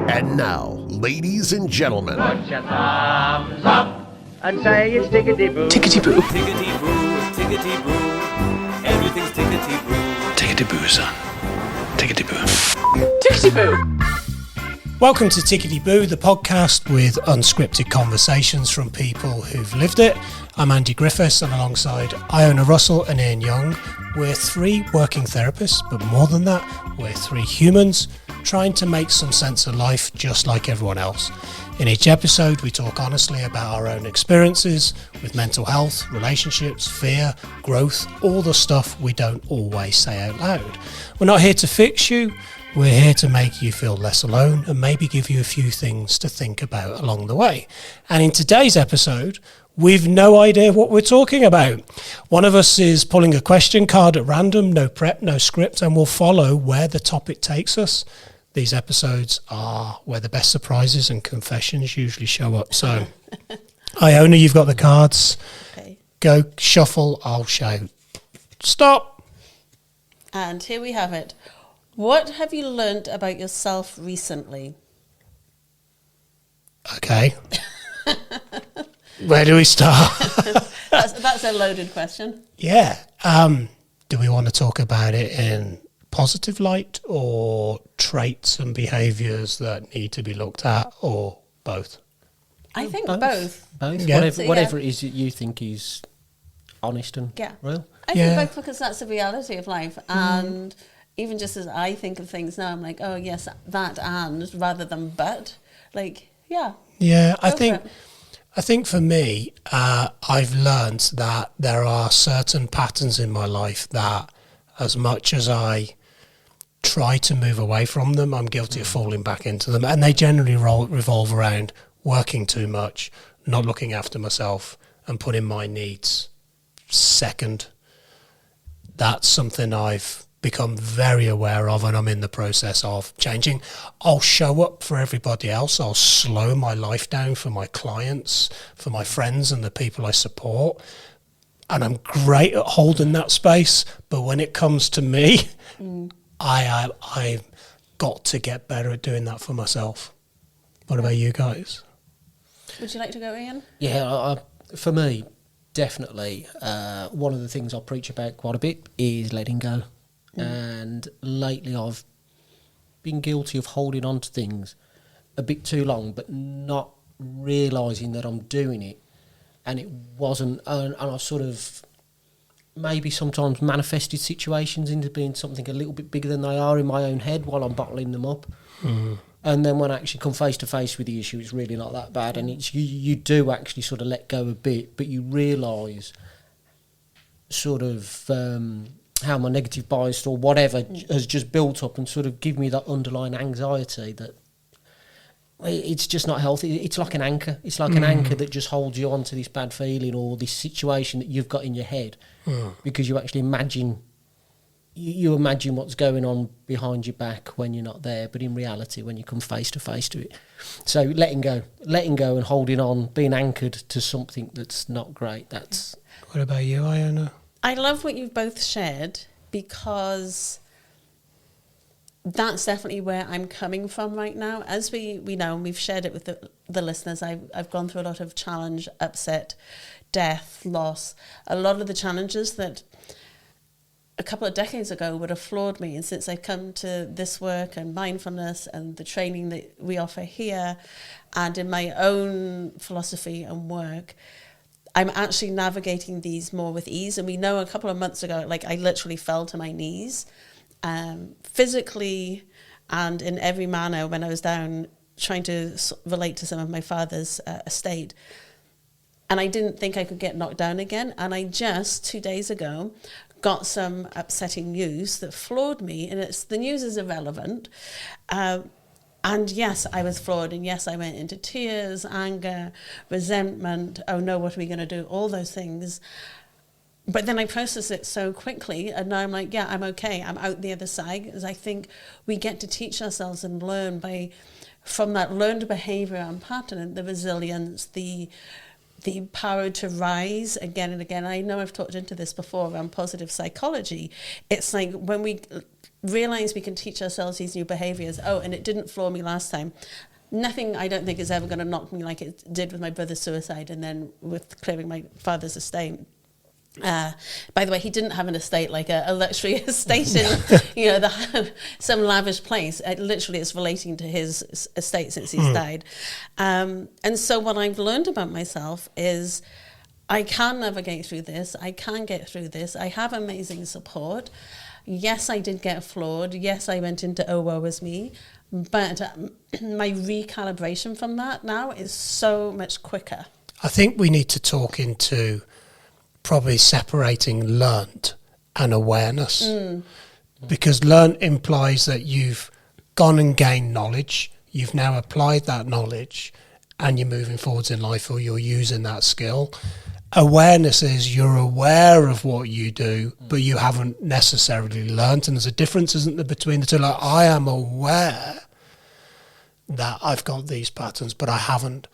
And now, ladies and gentlemen, Put your thumbs up and say it's Tickety Boo. Tickety Boo. Tickety Boo, Tickety Boo, everything's Tickety Boo. Tickety Boo, son. Tickety Boo. Tickety Boo. Welcome to Tickety Boo, the podcast with unscripted conversations from people who've lived it. I'm Andy Griffiths, and alongside Iona Russell and Ian Young, we're three working therapists, but more than that, we're three humans trying to make some sense of life just like everyone else. In each episode, we talk honestly about our own experiences with mental health, relationships, fear, growth, all the stuff we don't always say out loud. We're not here to fix you. We're here to make you feel less alone and maybe give you a few things to think about along the way. And in today's episode, we've no idea what we're talking about. One of us is pulling a question card at random, no prep, no script, and we'll follow where the topic takes us. These episodes are where the best surprises and confessions usually show up. So, Iona, you've got the cards. Okay. Go shuffle, I'll shout. Stop. And here we have it. What have you learned about yourself recently? Okay. Where do we start? That's a loaded question. Yeah. Do we want to talk about it in positive light or traits and behaviours that need to be looked at, or both? I think both. Both. Yeah. Whatever it is that you think is honest and real. I think both, because that's the reality of life. And even just as I think of things now, I'm like, oh yes, that and rather than but. Like, yeah. Yeah, I think for me, I've learned that there are certain patterns in my life that, as much as I try to move away from them, I'm guilty of falling back into them. And they generally revolve around working too much, not looking after myself, and putting my needs second. That's something I've become very aware of, and I'm in the process of changing. I'll show up for everybody else. I'll slow my life down for my clients, for my friends and the people I support. And I'm great at holding that space. But when it comes to me, I've got to get better at doing that for myself. What about you guys? Would you like to go, Ian? Yeah, for me, definitely. One of the things I preach about quite a bit is letting go. And lately I've been guilty of holding on to things a bit too long, but not realising that I'm doing it. And it wasn't, and I sort of maybe sometimes manifested situations into being something a little bit bigger than they are in my own head while I'm bottling them up. And then when I actually come face to face with the issue, it's really not that bad. And it's you do actually sort of let go a bit, but you realise sort of how my negative bias or whatever has just built up and sort of give me that underlying anxiety that it's just not healthy. It's like an anchor. It's like an anchor that just holds you on to this bad feeling or this situation that you've got in your head because you actually imagine you imagine what's going on behind your back when you're not there, but in reality when you come face to face to it. So letting go and holding on, being anchored to something that's not great. That's. What about you, Iona? I love what you've both shared, because that's definitely where I'm coming from right now. As we know, and we've shared it with the listeners, I've gone through a lot of challenge, upset, death, loss, a lot of the challenges that a couple of decades ago would have floored me. And since I've come to this work and mindfulness and the training that we offer here and in my own philosophy and work, I'm actually navigating these more with ease. And we know a couple of months ago, like I literally fell to my knees physically and in every manner when I was down trying to relate to some of my father's estate. And I didn't think I could get knocked down again. And I just 2 days ago got some upsetting news that floored me. And the news is irrelevant. And yes, I was floored. And yes, I went into tears, anger, resentment. Oh no, what are we going to do? All those things. But then I processed it so quickly. And now I'm like, yeah, I'm okay. I'm out the other side. As I think we get to teach ourselves and learn from that learned behavior and pattern, the resilience, the power to rise again and again. I know I've talked into this before around positive psychology. It's like when we realise we can teach ourselves these new behaviours. Oh, and it didn't floor me last time. Nothing, I don't think, is ever going to knock me like it did with my brother's suicide and then with clearing my father's estate. By the way, he didn't have an estate like a luxury estate in, some lavish place. Literally, it's relating to his estate since he's died. And so what I've learned about myself is I can navigate through this. I can get through this. I have amazing support. Yes, I did get flawed. Yes, I went into oh, woe is me. But my recalibration from that now is so much quicker. I think we need to talk into probably separating learnt and awareness. Because learnt implies that you've gone and gained knowledge, you've now applied that knowledge, and you're moving forwards in life, or you're using that skill. Awareness is you're aware of what you do, but you haven't necessarily learnt. And there's a difference, isn't there, between the two? Like, I am aware that I've got these patterns, but I haven't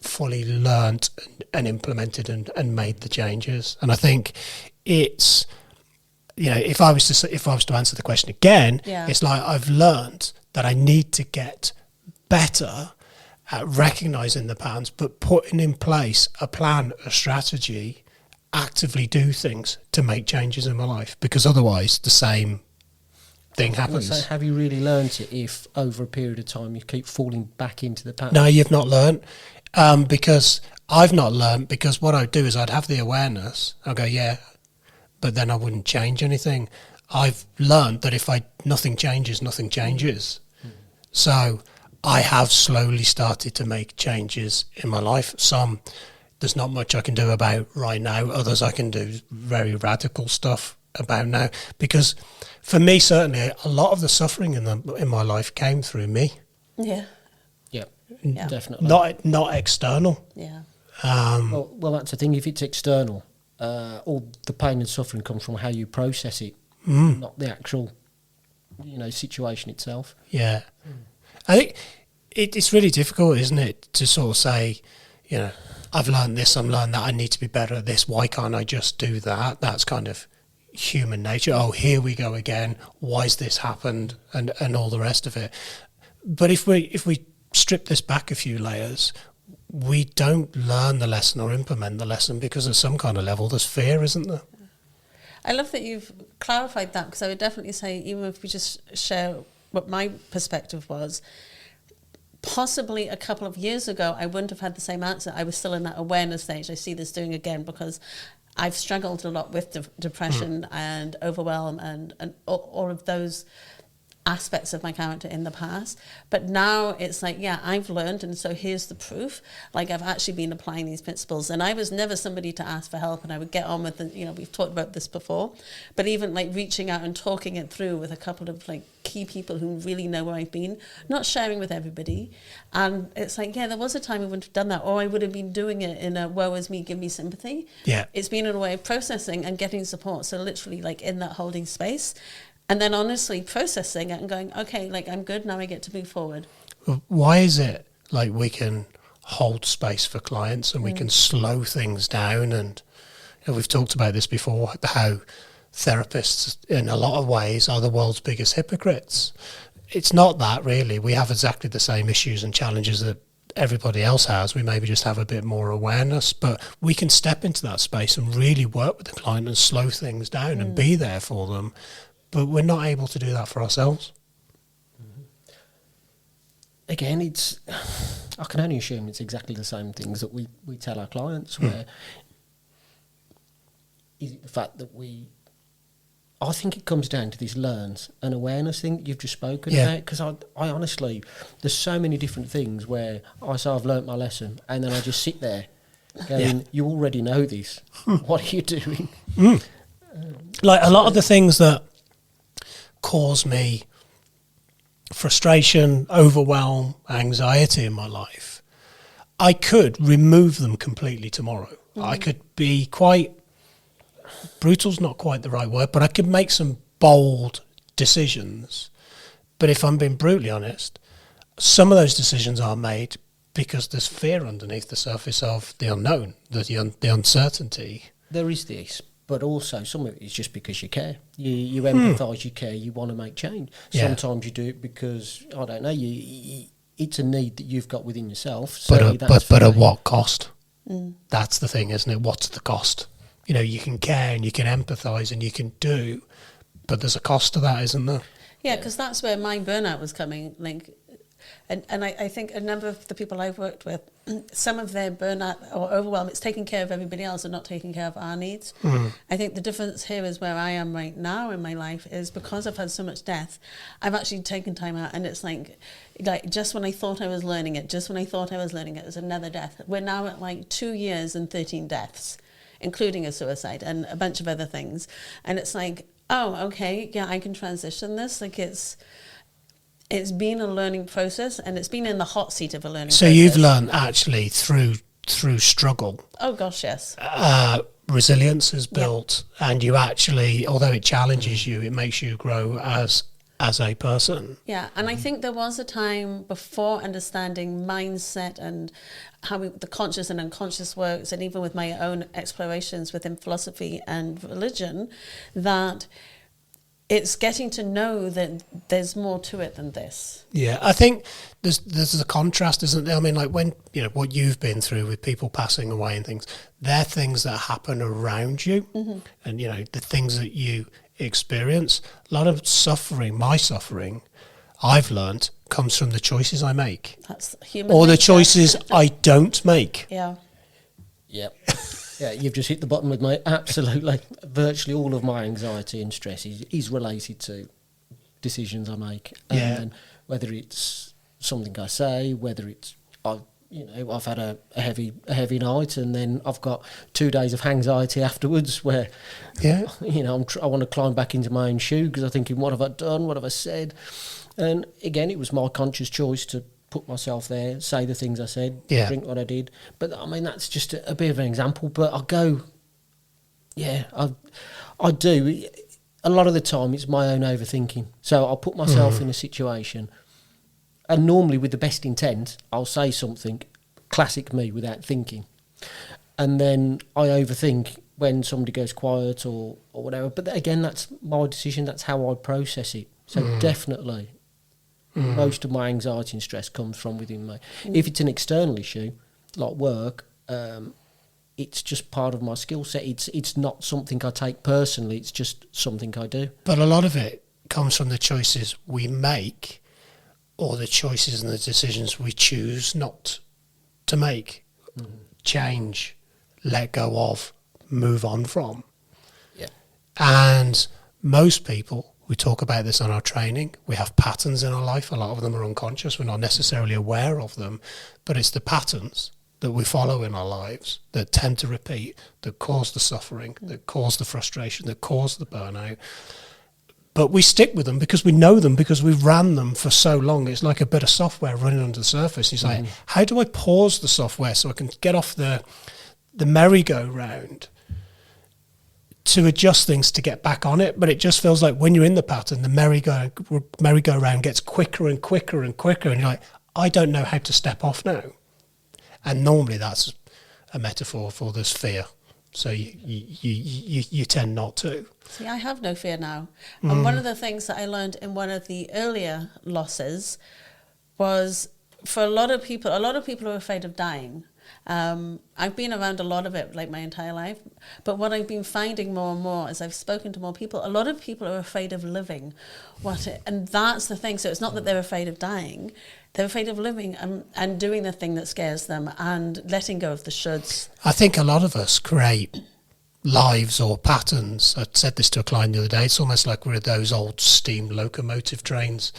fully learnt and implemented and made the changes. And I think it's, if I was to answer the question again, it's like I've learnt that I need to get better at recognising the patterns, but putting in place a plan, a strategy, actively do things to make changes in my life, because otherwise the same thing happens. So have you really learnt it if over a period of time you keep falling back into the pattern? No, you've not learnt, because I've not learnt, because what I'd do is I'd have the awareness, I'll go, yeah, but then I wouldn't change anything. I've learnt that if nothing changes, nothing changes. So I have slowly started to make changes in my life. Some there's not much I can do about right now. Others I can do very radical stuff about now. Because for me, certainly, a lot of the suffering in my life came through me. Yeah, definitely. Not external. Yeah. Well, that's the thing. If it's external, all the pain and suffering comes from how you process it, not the actual, situation itself. Yeah. I think it's really difficult, isn't it, to sort of say, I've learned this, I've learned that, I need to be better at this. Why can't I just do that? That's kind of human nature. Oh, here we go again. Why's this happened? And all the rest of it. But if we strip this back a few layers, we don't learn the lesson or implement the lesson because at some kind of level there's fear, isn't there? I love that you've clarified that, because I would definitely say, even if we just share what my perspective was, possibly a couple of years ago, I wouldn't have had the same answer. I was still in that awareness stage. I see this doing again because I've struggled a lot with depression and overwhelm and all of those aspects of my character in the past. But now it's like, I've learned, and so here's the proof. Like, I've actually been applying these principles, and I was never somebody to ask for help, and I would get on with it. We've talked about this before, but even like reaching out and talking it through with a couple of like key people who really know where I've been, not sharing with everybody. And it's like, there was a time I wouldn't have done that, or I would have been doing it in a woe is me, give me sympathy. Yeah. It's been a way of processing and getting support. So literally like in that holding space. And then honestly processing it and going, okay, like I'm good, now I get to move forward. Why is it like we can hold space for clients and we can slow things down? And we've talked about this before, how therapists in a lot of ways are the world's biggest hypocrites. It's not that really. We have exactly the same issues and challenges that everybody else has. We maybe just have a bit more awareness, but we can step into that space and really work with the client and slow things down and be there for them. But we're not able to do that for ourselves. Again, I can only assume it's exactly the same things that we tell our clients, where is it the fact that I think it comes down to this learns and awareness thing you've just spoken about, because I honestly, there's so many different things where I say I've learnt my lesson, and then I just sit there going, you already know this. What are you doing? Like a lot of the things that cause me frustration, overwhelm, anxiety in my life, I could remove them completely tomorrow. I could be quite, brutal's not quite the right word, but I could make some bold decisions. But if I'm being brutally honest, some of those decisions are made because there's fear underneath the surface of the unknown, the uncertainty. There is this, but also some of it is just because you care. You empathise, you care, you want to make change. Yeah. Sometimes you do it because, I don't know, it's a need that you've got within yourself. But Certainly that's for at me. what cost? That's the thing, isn't it? What's the cost? You know, you can care and you can empathise and you can do, but there's a cost to that, isn't there? Yeah, because that's where my burnout was coming. Like, and I think a number of the people I've worked with, some of their burnout or overwhelm, it's taking care of everybody else and not taking care of our needs. I think the difference here is where I am right now in my life is because I've had so much death, I've actually taken time out, and it's like just when I thought I was learning it, it was another death. We're now at like 2 years and 13 deaths, including a suicide and a bunch of other things. And it's like, oh, okay, yeah, I can transition this. Like it's been a learning process, and it's been in the hot seat of a learning process. So you've learned actually through struggle. Oh gosh, yes. Resilience is built, and you actually, although it challenges you, it makes you grow as a person. Yeah, and I think there was a time before understanding mindset and how the conscious and unconscious works, and even with my own explorations within philosophy and religion, that it's getting to know that there's more to it than this. Yeah, I think there's a contrast, isn't there? I mean, like when, you know, what you've been through with people passing away and things, they're things that happen around you, and, you know, the things that you experience. A lot of suffering, my suffering, I've learned, comes from the choices I make. That's human or the nature. choices I don't make. Yeah. Yep. Yeah, you've just hit the button with my absolutely. Virtually all of my anxiety and stress is related to decisions I make. Yeah. And whether it's something I say, whether it's I've had a heavy night, and then I've got 2 days of anxiety afterwards where, Yeah. you know, I want to climb back into my own shoe because I'm thinking, what have I done? What have I said? And again, it was my conscious choice to put myself there, say the things I said, drink what I did. But I mean, that's just a bit of an example. But I go, yeah, I do. A lot of the time, it's my own overthinking. So I'll put myself in a situation, and normally with the best intent, I'll say something, classic me, without thinking. And then I overthink when somebody goes quiet or whatever. But again, that's my decision. That's how I process it. So definitely, most of my anxiety and stress comes from within me. If it's an external issue, like work, it's just part of my skill set. It's not something I take personally. It's just something I do. But a lot of it comes from the choices we make, or the choices and the decisions we choose not to make, change, let go of, move on from. Yeah. And most people, we talk about this on our training, we have patterns in our life. A lot of them are unconscious. We're not necessarily aware of them, but it's the patterns that we follow in our lives that tend to repeat, that cause the suffering, that cause the frustration, that cause the burnout. But we stick with them because we know them, because we've ran them for so long. It's like a bit of software running under the surface. It's like, how do I pause the software so I can get off the merry-go-round to adjust things to get back on it? But it just feels like when you're in the pattern, the merry-go-round gets quicker and quicker and quicker, and you're like, I don't know how to step off now. And normally that's a metaphor for this fear. So you tend not to. See, I have no fear now. And one of the things that I learned in one of the earlier losses was, for a lot of people are afraid of dying. I've been around a lot of it, like my entire life. But what I've been finding more and more as I've spoken to more people, a lot of people are afraid of living. And that's the thing. So it's not that they're afraid of dying. They're afraid of living and doing the thing that scares them and letting go of the shoulds. I think a lot of us create lives or patterns. I said this to a client the other day. It's almost like we're those old steam locomotive trains.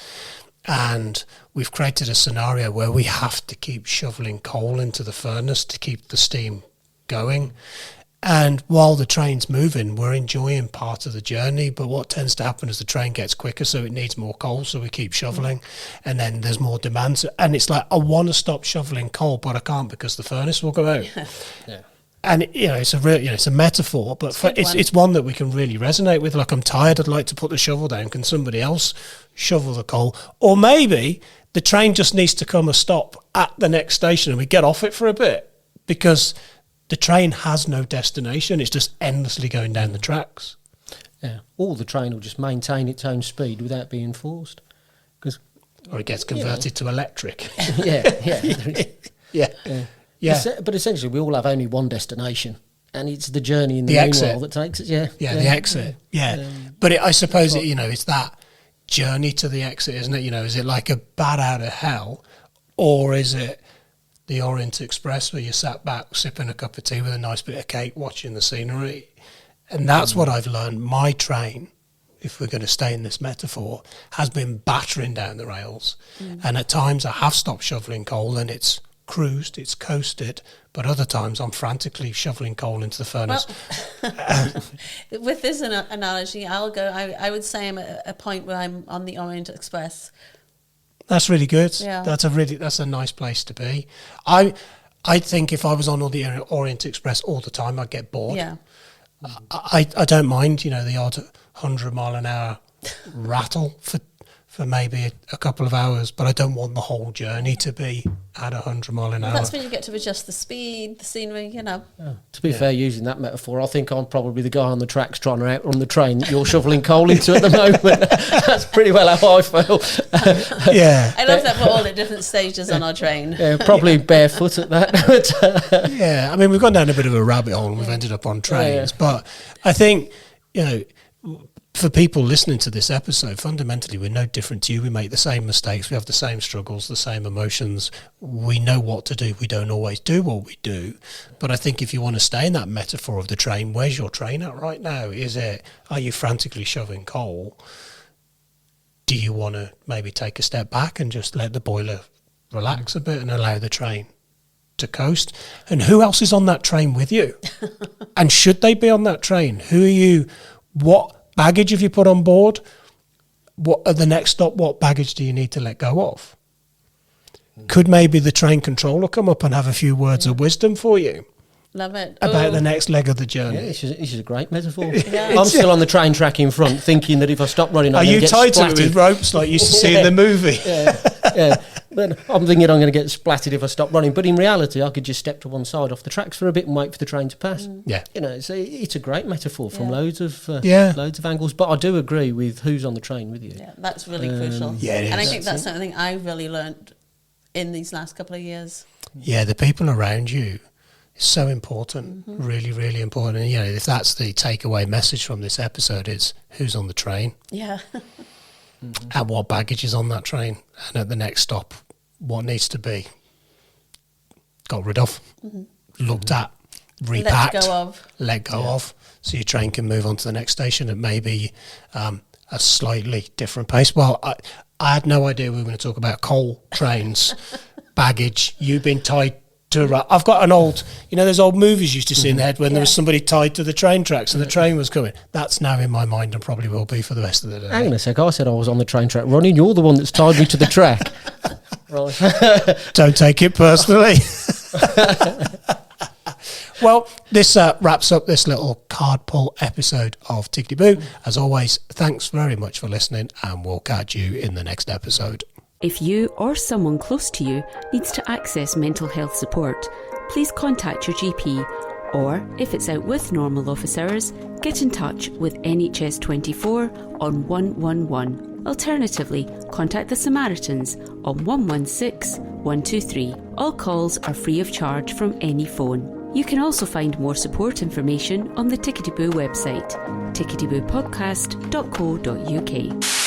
And we've created a scenario where we have to keep shoveling coal into the furnace to keep the steam going. And while the train's moving, we're enjoying part of the journey. But what tends to happen is the train gets quicker, so it needs more coal, so we keep shoveling. And then there's more demand. And it's like, I want to stop shoveling coal, but I can't because the furnace will go out. Yeah. And it's a metaphor, but it's one that we can really resonate with. Like, I'm tired, I'd like to put the shovel down. Can somebody else shovel the coal? Or maybe the train just needs to come a stop at the next station and we get off it for a bit, because the train has no destination. It's just endlessly going down the tracks. Yeah. Or the train will just maintain its own speed without being forced. Or it gets converted to electric. Yeah. Yeah. But essentially, we all have only one destination, and it's the journey in the exit meanwhile that takes us. Yeah, the exit. Yeah, but I suppose it's that journey to the exit, isn't it? Is it like a bat out of hell, or is it the Orient Express where you sat back sipping a cup of tea with a nice bit of cake, watching the scenery? And that's what I've learned. My train, if we're going to stay in this metaphor, has been battering down the rails, and at times I have stopped shoveling coal, and it's cruised, it's coasted, but other times I'm frantically shoveling coal into the furnace. Well, with this analogy, I would say I'm at a point where I'm on the Orient Express. That's really good. Yeah. That's a nice place to be. I think if I was on the Orient Express all the time, I'd get bored. Yeah. I don't mind, the odd 100 mile an hour rattle for maybe a couple of hours, but I don't want the whole journey to be at 100 mile an hour. That's when you get to adjust the speed, the scenery, To be fair, using that metaphor, I think I'm probably the guy on the tracks trying to outrun the train that you're shoveling coal into at the moment. That's pretty well how I feel. Yeah. I love that we're all at different stages on our train. Yeah, probably barefoot at that. Yeah, I mean, we've gone down a bit of a rabbit hole and we've ended up on trains, but I think, for people listening to this episode, fundamentally, we're no different to you. We make the same mistakes. We have the same struggles, the same emotions. We know what to do. We don't always do what we do. But I think if you want to stay in that metaphor of the train, where's your train at right now? Are you frantically shoving coal? Do you want to maybe take a step back and just let the boiler relax a bit and allow the train to coast? And who else is on that train with you? And should they be on that train? Who are you? What baggage have you put on board? What at the next stop, what baggage do you need to let go of? Could maybe the train controller come up and have a few words of wisdom for you? Love it. About the next leg of the journey. Yeah, this is a great metaphor. Yeah. I'm still on the train track in front, thinking that if I stop running, Are I'm you going to get tied to splattered. it with ropes like you used to see in the movie? Yeah. But I'm thinking I'm going to get splattered if I stop running. But in reality, I could just step to one side off the tracks for a bit and wait for the train to pass. Yeah. It's a great metaphor from loads of angles. But I do agree with who's on the train with you. Yeah, that's really crucial. Yeah, it is. And I think that's something I've really learned in these last couple of years. Yeah, the people around you is so important, really, really important. And, if that's the takeaway message from this episode, is who's on the train Yeah. and what baggage is on that train, and at the next stop, what needs to be got rid of, looked at, repacked, let go of, so your train can move on to the next station at maybe a slightly different pace. Well, I had no idea we were going to talk about coal trains, baggage, you being tied to I've got an old, those old movies you used to see in the head when there was somebody tied to the train tracks and the train was coming. That's now in my mind and probably will be for the rest of the day. Hang on a sec, I said I was on the train track running. You're the one that's tied me to the track. Right. Don't take it personally. Well, this wraps up this little card pull episode of Tickety Boo. As always, thanks very much for listening, and we'll catch you in the next episode. If you or someone close to you needs to access mental health support, please contact your GP, or if it's out with normal office hours, get in touch with NHS 24 on 111. Alternatively, contact the Samaritans on 116 123. All calls are free of charge from any phone. You can also find more support information on the Tickety Boo website, ticketyboopodcast.co.uk.